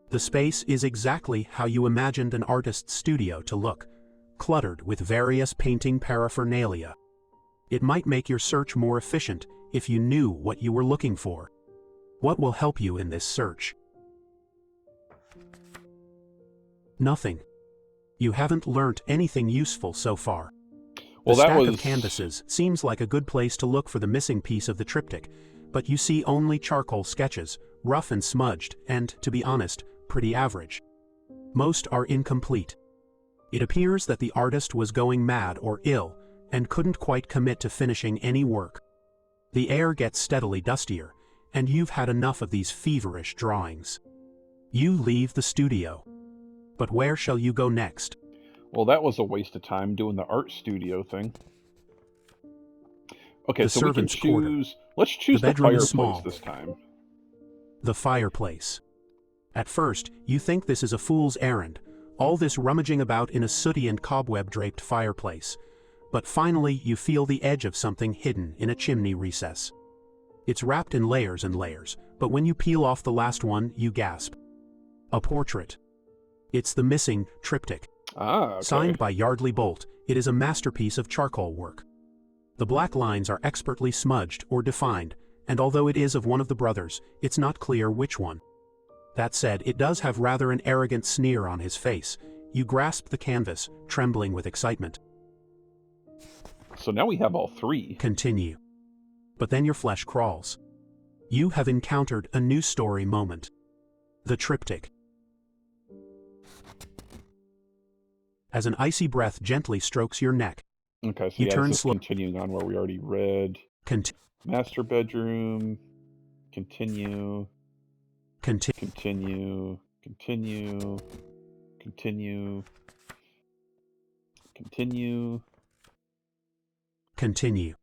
The space is exactly how you imagined an artist's studio to look, cluttered with various painting paraphernalia. It might make your search more efficient if you knew what you were looking for. What will help you in this search? Nothing. You haven't learnt anything useful so far. Well, The that stack was of canvases seems like a good place to look for the missing piece of the triptych, but you see only charcoal sketches, rough and smudged, and, to be honest, pretty average. Most are incomplete. It appears that the artist was going mad or ill, and couldn't quite commit to finishing any work. The air gets steadily dustier, and you've had enough of these feverish drawings. You leave the studio. But where shall you go next? Well, that was a waste of time doing the art studio thing. Okay, The so we can servants' quarter. choose. Let's choose The the bedroom is fireplace small. this time. The fireplace. At first, you think this is a fool's errand, all this rummaging about in a sooty and cobweb-draped fireplace. But finally you feel the edge of something hidden in a chimney recess. It's wrapped in layers and layers, but when you peel off the last one, you gasp. A portrait. It's the missing triptych. Ah, okay. Signed by Yardley Bolt, it is a masterpiece of charcoal work. The black lines are expertly smudged or defined, and although it is of one of the brothers, it's not clear which one. That said, it does have rather an arrogant sneer on his face. You grasp the canvas, trembling with excitement. So now we have all three. Continue. But then your flesh crawls. You have encountered a new story moment. The triptych. As an icy breath gently strokes your neck. Okay, so You yeah, turn this is slow- continuing on where we already read. Master bedroom. Continue. Continue. Continue. Continue. Continue. Continue.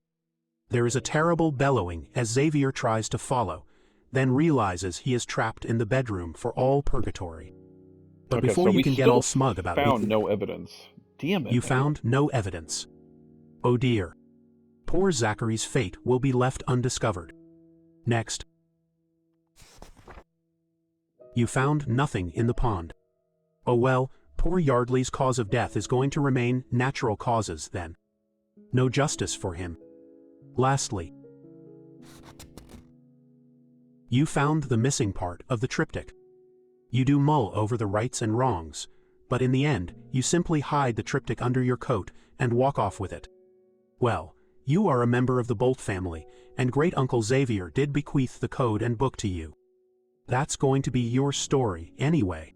There is a terrible bellowing as Xavier tries to follow, then realizes he is trapped in the bedroom for all purgatory. But Okay, before so you we can get still all smug about found it, no evidence. Damn it. you man. found no evidence. Oh dear. Poor Zachary's fate will be left undiscovered. Next. You found nothing in the pond. Oh well, poor Yardley's cause of death is going to remain natural causes then. No justice for him. Lastly, you found the missing part of the triptych. You do mull over the rights and wrongs, but in the end, you simply hide the triptych under your coat and walk off with it. Well, you are a member of the Bolt family, and Great-Uncle Xavier did bequeath the code and book to you. That's going to be your story anyway.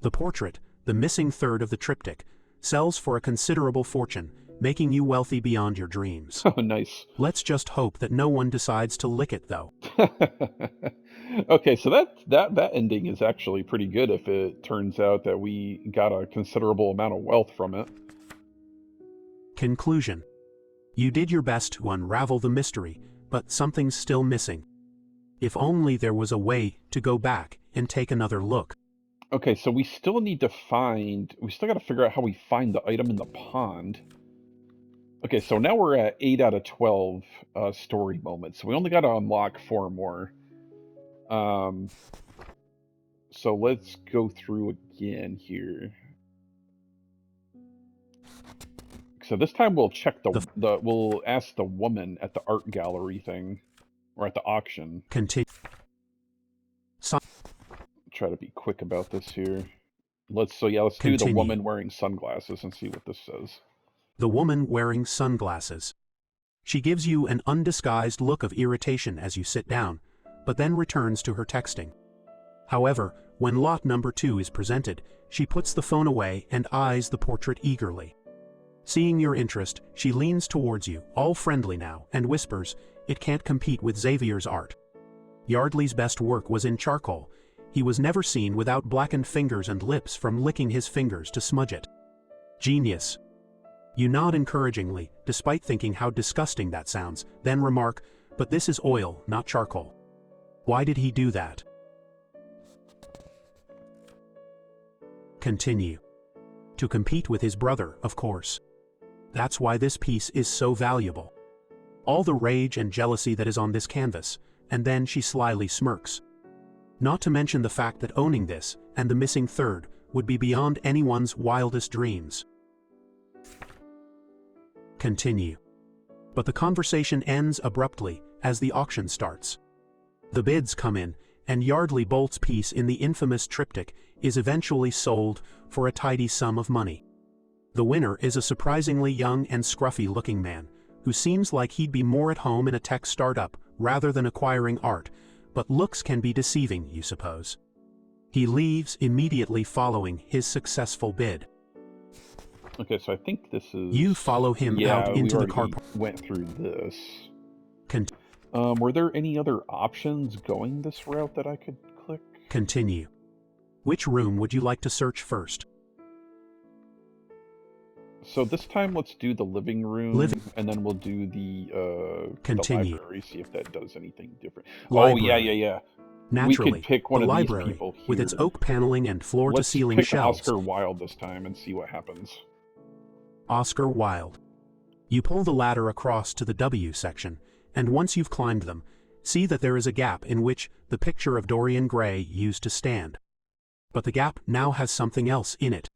The portrait, the missing third of the triptych, sells for a considerable fortune, making you wealthy beyond your dreams. Oh, nice. Let's just hope that no one decides to lick it, though. Okay, so that ending is actually pretty good if it turns out that we got a considerable amount of wealth from it. Conclusion. You did your best to unravel the mystery, but something's still missing. If only there was a way to go back and take another look. Okay, so we still got to figure out how we find the item in the pond. Okay, so now we're at 8 out of 12 story moments. So we only got to unlock 4 more. So let's go through again here. So this time we'll check we'll ask the woman at the art gallery thing, or at the auction. Continue. Try to be quick about this here. Let's do the woman wearing sunglasses and see what this says. The woman wearing sunglasses. She gives you an undisguised look of irritation as you sit down, but then returns to her texting. However, when lot number 2 is presented, she puts the phone away and eyes the portrait eagerly. Seeing your interest, she leans towards you, all friendly now, and whispers, "It can't compete with Xavier's art." Yardley's best work was in charcoal. He was never seen without blackened fingers and lips from licking his fingers to smudge it. Genius. You nod encouragingly, despite thinking how disgusting that sounds, then remark, "But this is oil, not charcoal." Why did he do that? Continue. To compete with his brother, of course. That's why this piece is so valuable. All the rage and jealousy that is on this canvas, and then she slyly smirks. Not to mention the fact that owning this, and the missing third, would be beyond anyone's wildest dreams. Continue. But the conversation ends abruptly as the auction starts. The bids come in, and Yardley Bolt's piece in the infamous triptych is eventually sold for a tidy sum of money. The winner is a surprisingly young and scruffy-looking man, who seems like he'd be more at home in a tech startup rather than acquiring art, but looks can be deceiving, you suppose. He leaves immediately following his successful bid. Okay, so I think this is... You follow him out into the car. Went through this. Were there any other options going this route that I could click? Continue. Which room would you like to search first? So this time let's do the living room, and then we'll do the library, see if that does anything different. Library. Oh, yeah. Naturally, we could pick one the of library, these people here. with its oak paneling and floor-to-ceiling shelves. Let's pick Oscar Wilde this time and see what happens. Oscar Wilde. You pull the ladder across to the W section, and once you've climbed them, see that there is a gap in which the picture of Dorian Gray used to stand. But the gap now has something else in it.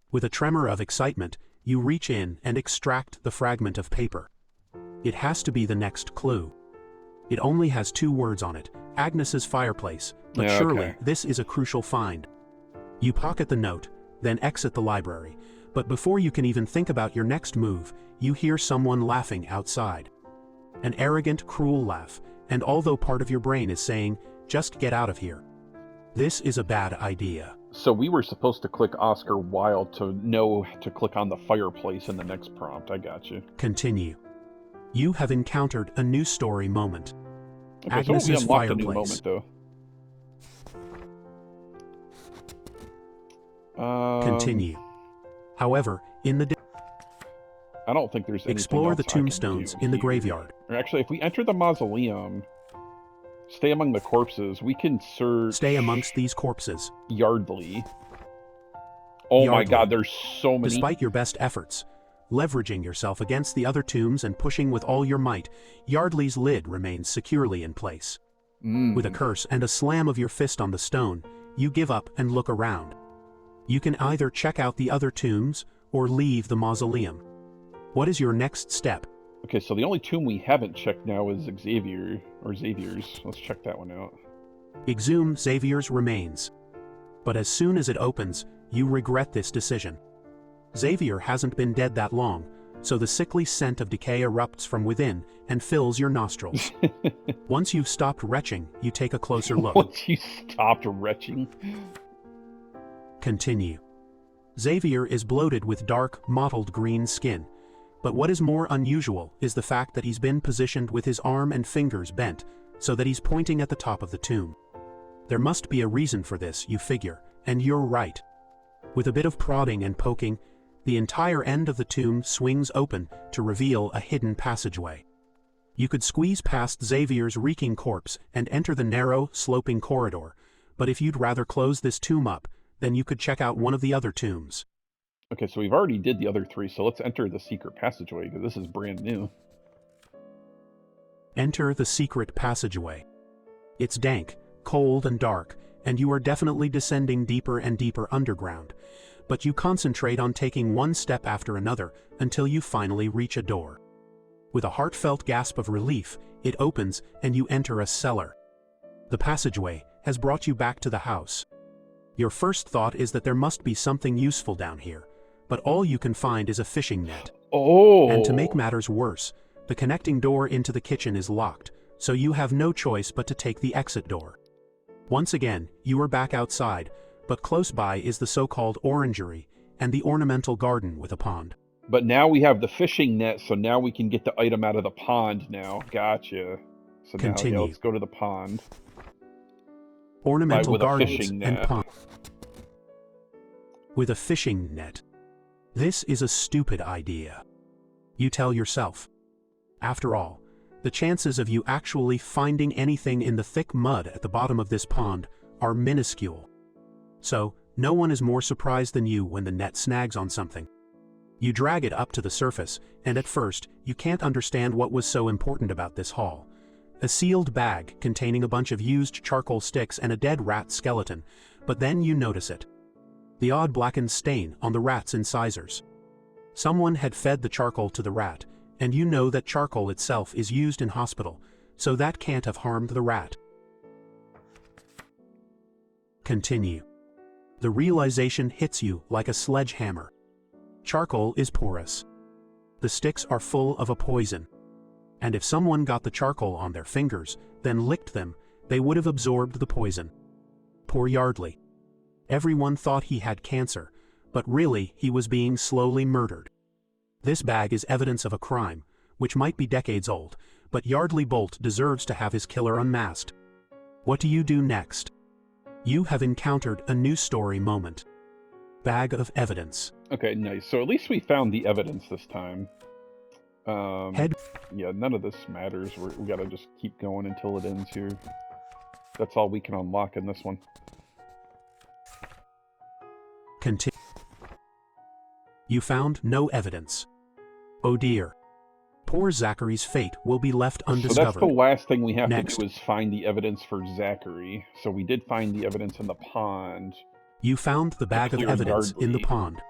With a tremor of excitement, you reach in and extract the fragment of paper. It has to be the next clue. It only has 2 words on it, Agnes's fireplace, but surely this is a crucial find. You pocket the note, then exit the library, but before you can even think about your next move, you hear someone laughing outside. An arrogant, cruel laugh, and although part of your brain is saying, "Just get out of here," this is a bad idea. So we were supposed to click Oscar Wilde to know to click on the fireplace in the next prompt. I got you. Continue. You have encountered a new story moment. Okay, Agnes's so we fireplace. A new moment, though. Continue. However, in the I don't think there's anything explore else the tombstones in the graveyard. Or actually, if we enter the mausoleum, stay among the corpses, we can search... Stay amongst these corpses. Yardley. Oh my god, there's so many... Despite your best efforts, leveraging yourself against the other tombs and pushing with all your might, Yardley's lid remains securely in place. With a curse and a slam of your fist on the stone, you give up and look around. You can either check out the other tombs or leave the mausoleum. What is your next step? Okay, so the only tomb we haven't checked now is Xavier's. Let's check that one out. Exhume Xavier's remains. But as soon as it opens, you regret this decision. Xavier hasn't been dead that long, so the sickly scent of decay erupts from within and fills your nostrils. Once you've stopped retching, you take a closer look. Once you stopped retching? Continue. Xavier is bloated with dark, mottled green skin, But what is more unusual is the fact that he's been positioned with his arm and fingers bent, so that he's pointing at the top of the tomb. There must be a reason for this, you figure, and you're right. With a bit of prodding and poking, the entire end of the tomb swings open to reveal a hidden passageway. You could squeeze past Xavier's reeking corpse and enter the narrow, sloping corridor, but if you'd rather close this tomb up, then you could check out one of the other tombs. Okay, so we've already did the other 3, so let's enter the secret passageway, because this is brand new. Enter the secret passageway. It's dank, cold and dark, and you are definitely descending deeper and deeper underground, but you concentrate on taking one step after another until you finally reach a door. With a heartfelt gasp of relief, it opens and you enter a cellar. The passageway has brought you back to the house. Your first thought is that there must be something useful down here, but all you can find is a fishing net. Oh! And to make matters worse, the connecting door into the kitchen is locked, so you have no choice but to take the exit door. Once again, you are back outside, but close by is the so-called orangery and the ornamental garden with a pond. But now we have the fishing net, so now we can get the item out of the pond now. Gotcha. So Continue. now, yeah, let's go to the pond. Ornamental with a gardens fishing and net. pond. With a fishing net. This is a stupid idea. You tell yourself. After all, the chances of you actually finding anything in the thick mud at the bottom of this pond are minuscule. So, no one is more surprised than you when the net snags on something. You drag it up to the surface, and at first, you can't understand what was so important about this haul. A sealed bag containing a bunch of used charcoal sticks and a dead rat skeleton, but then you notice it. The odd blackened stain on the rat's incisors. Someone had fed the charcoal to the rat, and you know that charcoal itself is used in hospital, so that can't have harmed the rat. Continue. The realization hits you like a sledgehammer. Charcoal is porous. The sticks are full of a poison. And if someone got the charcoal on their fingers, then licked them, they would have absorbed the poison. Poor Yardley. Everyone thought he had cancer, but really he was being slowly murdered. This bag is evidence of a crime, which might be decades old, but Yardley Bolt deserves to have his killer unmasked. What do you do next? You have encountered a news story moment. Bag of evidence. Okay, nice. So at least we found the evidence this time. Head. Yeah, none of this matters. We gotta just keep going until it ends here. That's all we can unlock in this one. Continue. You found no evidence. Oh dear. Poor Zachary's fate will be left undiscovered. So that's the last thing we have Next. to do is find the evidence for Zachary. So we did find the evidence in the pond. You found the bag of clear evidence in the Yardley. pond.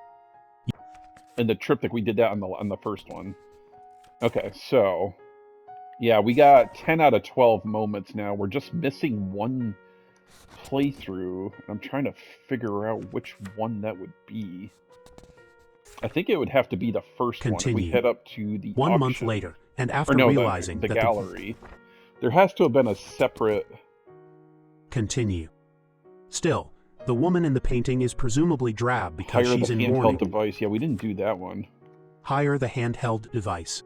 And the triptych, we did that on the first one. Okay, so yeah, we got 10 out of 12 moments now. We're just missing one playthrough. I'm trying to figure out which one that would be. I think it would have to be the first Continue. one. If we head up to the 1 month auction. later, and after Or no, realizing the that gallery. There has to have been a separate... Continue. Still, the woman in the painting is presumably drab because Hire she's the in handheld mourning. device. Yeah, we didn't do that one. Hire the handheld device.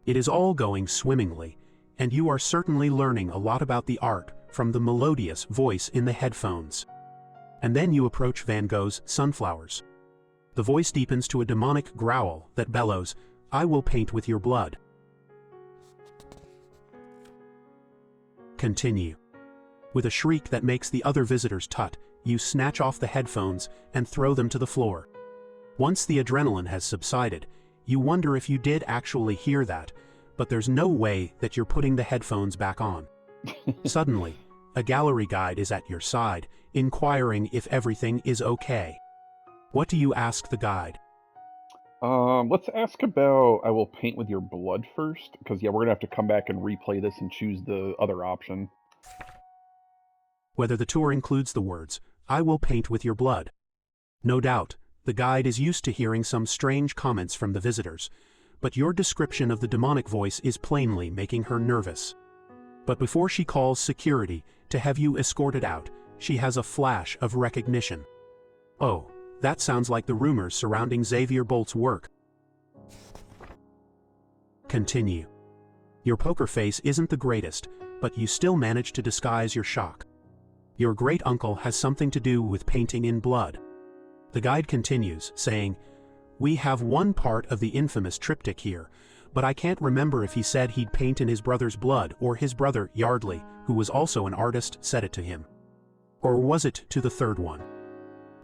It is all going swimmingly, and you are certainly learning a lot about the art from the melodious voice in the headphones. And then you approach Van Gogh's Sunflowers. The voice deepens to a demonic growl that bellows, "I will paint with your blood." Continue. With a shriek that makes the other visitors tut, you snatch off the headphones and throw them to the floor. Once the adrenaline has subsided, you wonder if you did actually hear that, but there's no way that you're putting the headphones back on. Suddenly, a gallery guide is at your side, inquiring if everything is okay. What do you ask the guide? Let's ask about I will paint with your blood first, because yeah, we're gonna have to come back and replay this and choose the other option. Whether the tour includes the words, "I will paint with your blood." No doubt, the guide is used to hearing some strange comments from the visitors, but your description of the demonic voice is plainly making her nervous. But before she calls security to have you escorted out, she has a flash of recognition. Oh, that sounds like the rumors surrounding Xavier Bolt's work. Continue. Your poker face isn't the greatest, but you still manage to disguise your shock. Your great-uncle has something to do with painting in blood. The guide continues, saying, "We have one part of the infamous triptych here, but I can't remember if he said he'd paint in his brother's blood or his brother, Yardley, who was also an artist, said it to him. Or was it to the third one?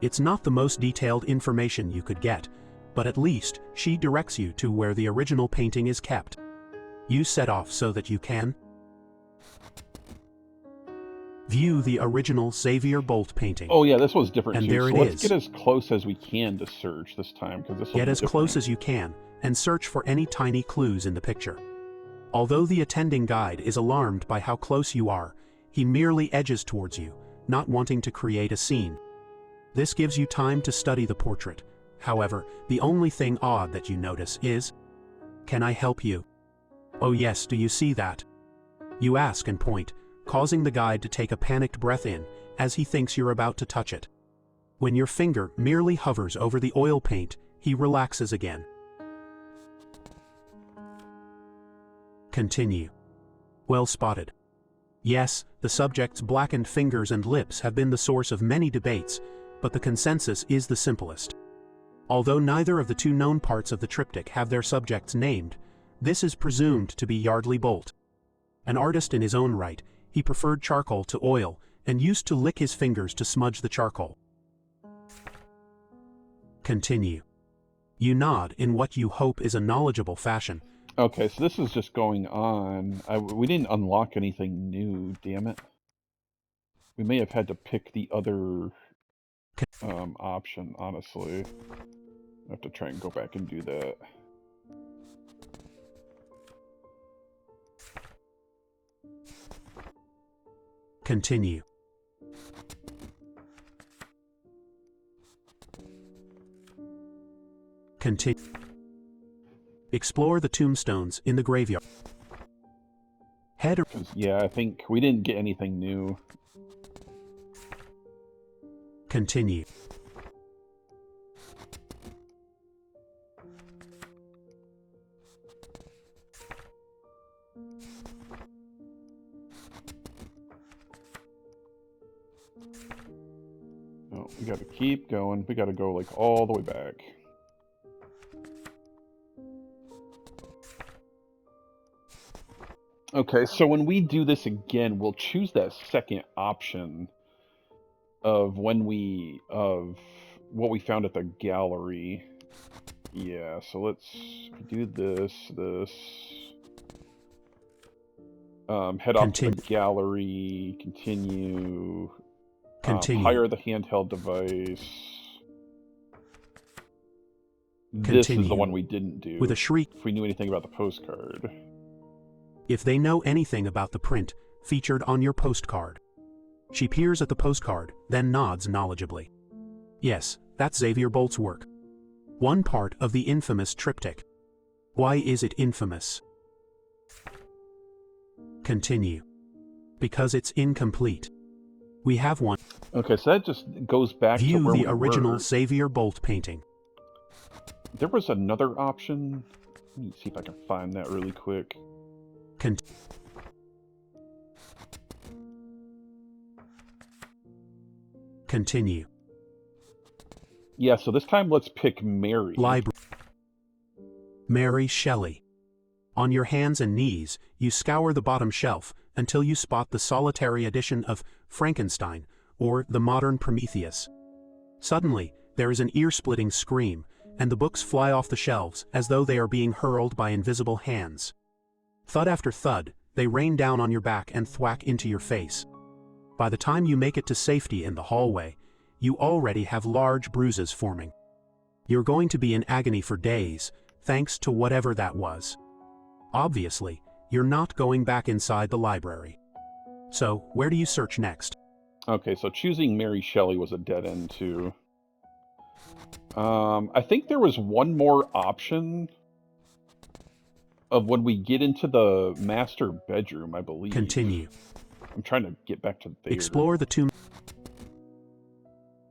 It's not the most detailed information you could get, but at least she directs you to where the original painting is kept. You set off so that you can view the original Xavier Bolt painting. Oh yeah, this was different And too. there So it let's is. get as close as we can to search this time, because this will Get be as different. close as you can, and search for any tiny clues in the picture. Although the attending guide is alarmed by how close you are, he merely edges towards you, not wanting to create a scene. This gives you time to study the portrait. However, the only thing odd that you notice is, "Can I help you?" "Oh yes, do you see that?" You ask and point, causing the guide to take a panicked breath in, as he thinks you're about to touch it. When your finger merely hovers over the oil paint, he relaxes again. Continue. Well spotted. Yes, the subject's blackened fingers and lips have been the source of many debates, but the consensus is the simplest. Although neither of the two known parts of the triptych have their subjects named, this is presumed to be Yardley Bolt. An artist in his own right, he preferred charcoal to oil, and used to lick his fingers to smudge the charcoal. Continue. You nod in what you hope is a knowledgeable fashion. Okay, so this is just going on. We didn't unlock anything new, damn it. We may have had to pick the other option, honestly. I have to try and go back and do that. Continue. Continue. Explore the tombstones in the graveyard. Yeah, I think we didn't get anything new. Continue. Oh, we gotta keep going. We gotta go like all the way back. Okay, so when we do this again, we'll choose that second option of what we found at the gallery. Yeah, so let's do this. Head off to the gallery, continue. Hire the handheld device. This is the one we didn't do. With a shriek. If we knew anything about the postcard. If they know anything about the print featured on your postcard. She peers at the postcard, then nods knowledgeably. Yes, that's Xavier Bolt's work. One part of the infamous triptych. Why is it infamous? Continue. Because it's incomplete. We have one. Okay, so that just goes back to where View the original were. Xavier Bolt painting. There was another option. Let me see if I can find that really quick. Continue. Yeah, so this time let's pick Mary. Mary Shelley. On your hands and knees, you scour the bottom shelf until you spot the solitary edition of Frankenstein, or the modern Prometheus. Suddenly, there is an ear-splitting scream, and the books fly off the shelves as though they are being hurled by invisible hands. Thud after thud, they rain down on your back and thwack into your face. By the time you make it to safety in the hallway, you already have large bruises forming. You're going to be in agony for days, thanks to whatever that was. Obviously, you're not going back inside the library. So, where do you search next? Okay, so choosing Mary Shelley was a dead end too. I think there was one more option of when we get into the master bedroom, I believe. Continue. I'm trying to get back to there. Explore the tomb.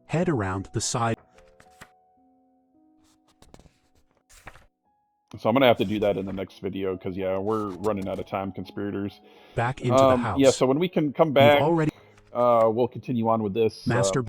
Head around the side. So I'm gonna have to do that in the next video because yeah, we're running out of time, conspirators. Back into the house. Yeah, so when we can come You've back, already we'll continue on with this. master